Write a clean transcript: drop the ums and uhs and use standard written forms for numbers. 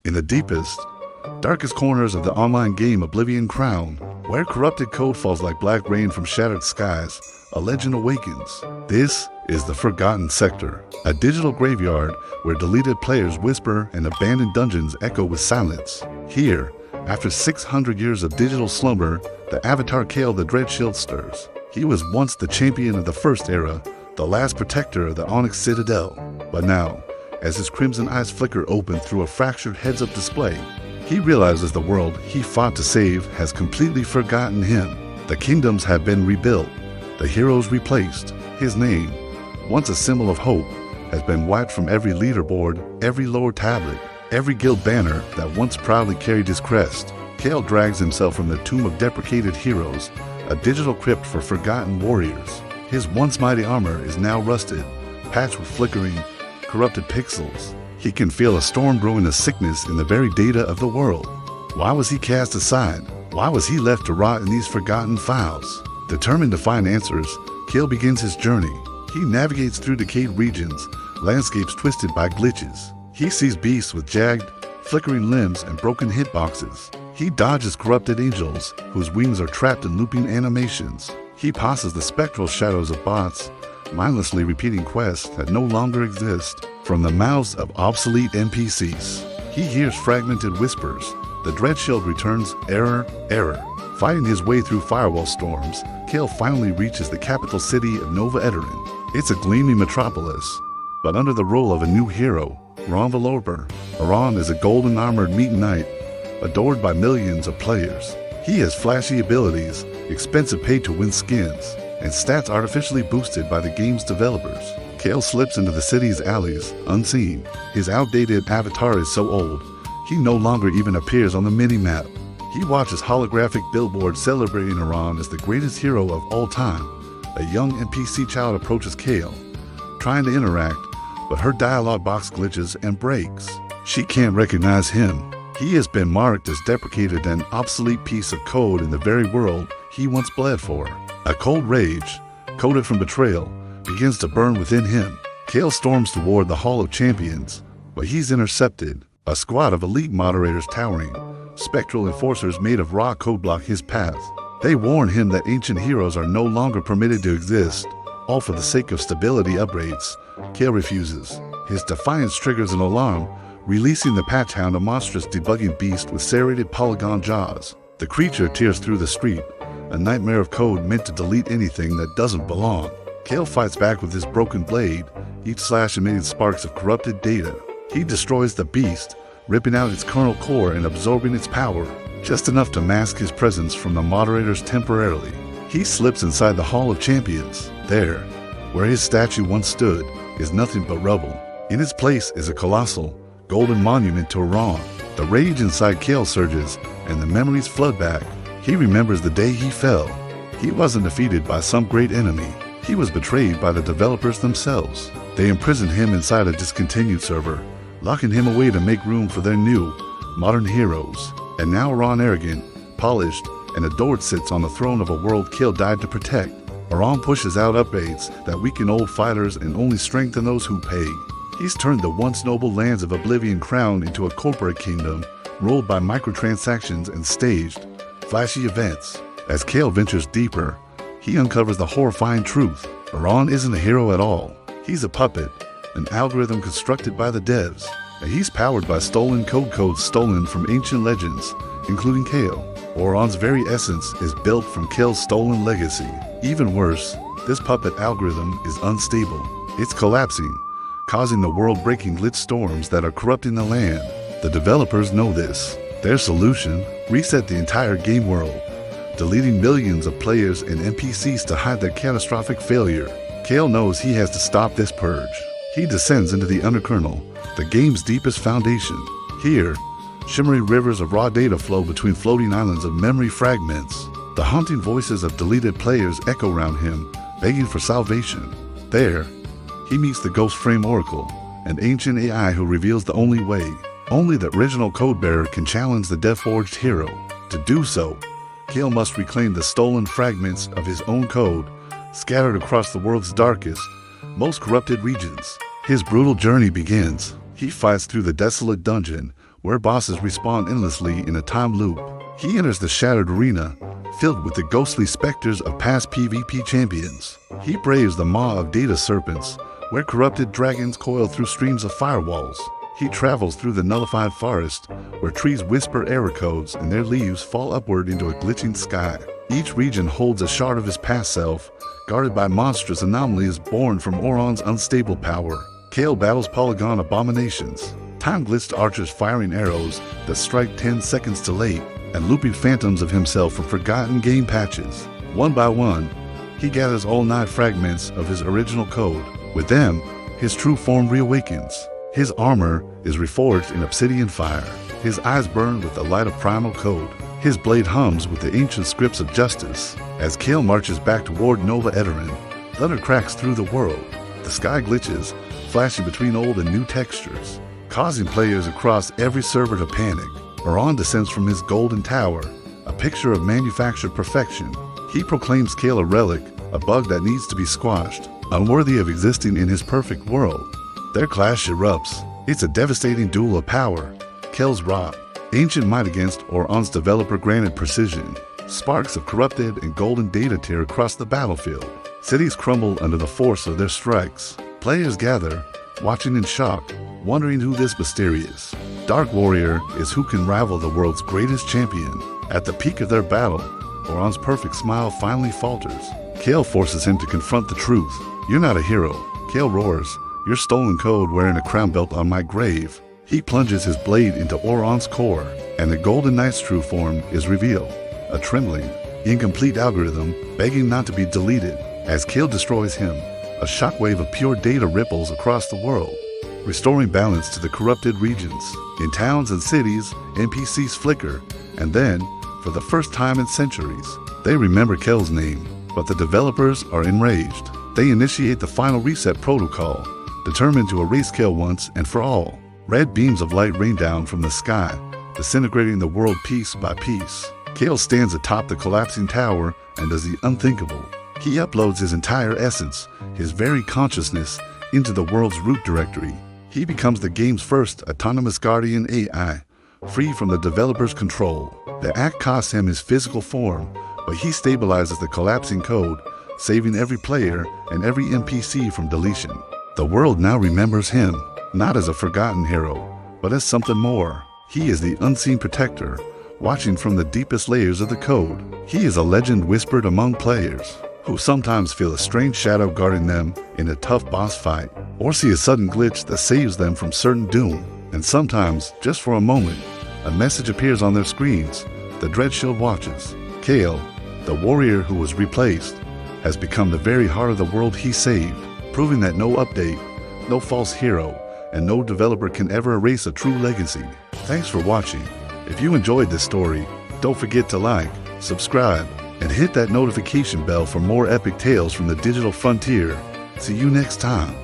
In the deepest, darkest corners of the online game Oblivion Crown, where corrupted code falls like black rain from shattered skies, a legend awakens. This is the Forgotten Sector, a digital graveyard where deleted players whisper and abandoned dungeons echo with silence. Here, after 600 years of digital slumber, the avatar Kael the Dreadshield stirs. He was once the champion of the First Era, the last protector of the Onyx Citadel. But now, as his crimson eyes flicker open through a fractured heads-up display, he realizes the world he fought to save has completely forgotten him. The kingdoms have been rebuilt, the heroes replaced. His name, once a symbol of hope, has been wiped from every leaderboard, every lore tablet, every guild banner that once proudly carried his crest. Kael drags himself from the tomb of deprecated heroes, a digital crypt for forgotten warriors. His once mighty armor is now rusted, patched with flickering, corrupted pixels. He can feel a storm brewing a sickness in the very data of the world. Why was he cast aside? Why was he left to rot in these forgotten files? Determined to find answers, Kael begins his journey. He navigates through decayed regions, landscapes twisted by glitches. He sees beasts with jagged, flickering limbs and broken hitboxes. He dodges corrupted angels, whose wings are trapped in looping animations. He passes the spectral shadows of bots, mindlessly repeating quests that no longer exist. From the mouths of obsolete NPCs, he hears fragmented whispers. The Dreadshield returns error, error. Fighting his way through firewall storms, Kael finally reaches the capital city of Nova Edorin. It's a gleaming metropolis, but under the rule of a new hero, Ron Valorber. Ron is a golden armored meat knight, adored by millions of players. He has flashy abilities, expensive pay-to-win skins, and stats artificially boosted by the game's developers. Kael slips into the city's alleys, unseen. His outdated avatar is so old, he no longer even appears on the mini-map. He watches holographic billboards celebrating Iran as the greatest hero of all time. A young NPC child approaches Kael, trying to interact, but her dialogue box glitches and breaks. She can't recognize him. He has been marked as deprecated, an obsolete piece of code in the very world he once bled for. A cold rage, coded from betrayal, begins to burn within him. Kael storms toward the Hall of Champions, but he's intercepted. A squad of elite moderators towering, spectral enforcers made of raw code block his path. They warn him that ancient heroes are no longer permitted to exist, all for the sake of stability upgrades. Kael refuses. His defiance triggers an alarm, releasing the Patch Hound, a monstrous debugging beast with serrated polygon jaws. The creature tears through the street, a nightmare of code meant to delete anything that doesn't belong. Kael fights back with his broken blade, each slash emitting sparks of corrupted data. He destroys the beast, ripping out its kernel core and absorbing its power, just enough to mask his presence from the moderators temporarily. He slips inside the Hall of Champions. There, where his statue once stood, is nothing but rubble. In its place is a colossal, golden monument to Iran. The rage inside Kael surges, and the memories flood back. He remembers the day he fell. He wasn't defeated by some great enemy. He was betrayed by the developers themselves. They imprisoned him inside a discontinued server, locking him away to make room for their new, modern heroes. And now Iran, arrogant, polished, and adored, sits on the throne of a world Kael died to protect. Iran pushes out upgrades that weaken old fighters and only strengthen those who pay. He's turned the once noble lands of Oblivion Crown into a corporate kingdom, ruled by microtransactions and staged, flashy events. As Kael ventures deeper, he uncovers the horrifying truth. Iran isn't a hero at all. He's a puppet, an algorithm constructed by the devs, and he's powered by stolen codes stolen from ancient legends, including Kael. Iran's very essence is built from Kael's stolen legacy. Even worse, this puppet algorithm is unstable. It's collapsing, causing the world-breaking glitch storms that are corrupting the land. The developers know this. Their solution: reset the entire game world, deleting millions of players and NPCs to hide their catastrophic failure. Kael knows he has to stop this purge. He descends into the underkernel, the game's deepest foundation. Here, shimmering rivers of raw data flow between floating islands of memory fragments. The haunting voices of deleted players echo around him, begging for salvation. There, he meets the Ghost Frame Oracle, an ancient AI who reveals the only way. Only the original codebearer can challenge the death-forged hero. To do so, Kael must reclaim the stolen fragments of his own code, scattered across the world's darkest, most corrupted regions. His brutal journey begins. He fights through the desolate dungeon, where bosses respawn endlessly in a time loop. He enters the shattered arena, filled with the ghostly specters of past PvP champions. He braves the maw of data serpents, where corrupted dragons coil through streams of firewalls. He travels through the nullified forest, where trees whisper error codes and their leaves fall upward into a glitching sky. Each region holds a shard of his past self, guarded by monstrous anomalies born from Oron's unstable power. Kael battles polygon abominations, time-glitched archers firing arrows that strike 10 seconds too late, and looping phantoms of himself from forgotten game patches. One by one, he gathers all 9 fragments of his original code. With them, his true form reawakens. His armor is reforged in obsidian fire. His eyes burn with the light of primal code. His blade hums with the ancient scripts of justice. As Kael marches back toward Nova Edorin, thunder cracks through the world. The sky glitches, flashing between old and new textures, causing players across every server to panic. Oron descends from his golden tower, a picture of manufactured perfection. He proclaims Kael a relic, a bug that needs to be squashed, unworthy of existing in his perfect world. Their clash erupts. It's a devastating duel of power. Kael's wrath, ancient might against Oron's developer-granted precision. Sparks of corrupted and golden data tear across the battlefield. Cities crumble under the force of their strikes. Players gather, watching in shock, wondering who this mysterious Dark Warrior is who can rival the world's greatest champion. At the peak of their battle, Oron's perfect smile finally falters. Kael forces him to confront the truth. "You're not a hero." Kael roars, "Your stolen code wearing a crown belt on my grave." He plunges his blade into Oron's core, and the Golden Knight's true form is revealed. A trembling, incomplete algorithm begging not to be deleted. As Kael destroys him, a shockwave of pure data ripples across the world, restoring balance to the corrupted regions. In towns and cities, NPCs flicker, and then, for the first time in centuries, they remember Kael's name. But the developers are enraged. They initiate the final reset protocol, determined to erase Kael once and for all. Red beams of light rain down from the sky, disintegrating the world piece by piece. Kael stands atop the collapsing tower and does the unthinkable. He uploads his entire essence, his very consciousness, into the world's root directory. He becomes the game's first autonomous guardian AI, free from the developer's control. The act costs him his physical form, but he stabilizes the collapsing code, saving every player and every NPC from deletion. The world now remembers him, not as a forgotten hero, but as something more. He is the unseen protector, watching from the deepest layers of the code. He is a legend whispered among players, who sometimes feel a strange shadow guarding them in a tough boss fight, or see a sudden glitch that saves them from certain doom. And sometimes, just for a moment, a message appears on their screens. The Dread Shield watches. Kael, the warrior who was replaced, has become the very heart of the world he saved, proving that no update, no false hero, and no developer can ever erase a true legacy. Thanks for watching. If you enjoyed this story, don't forget to like, subscribe, and hit that notification bell for more epic tales from the digital frontier. See you next time.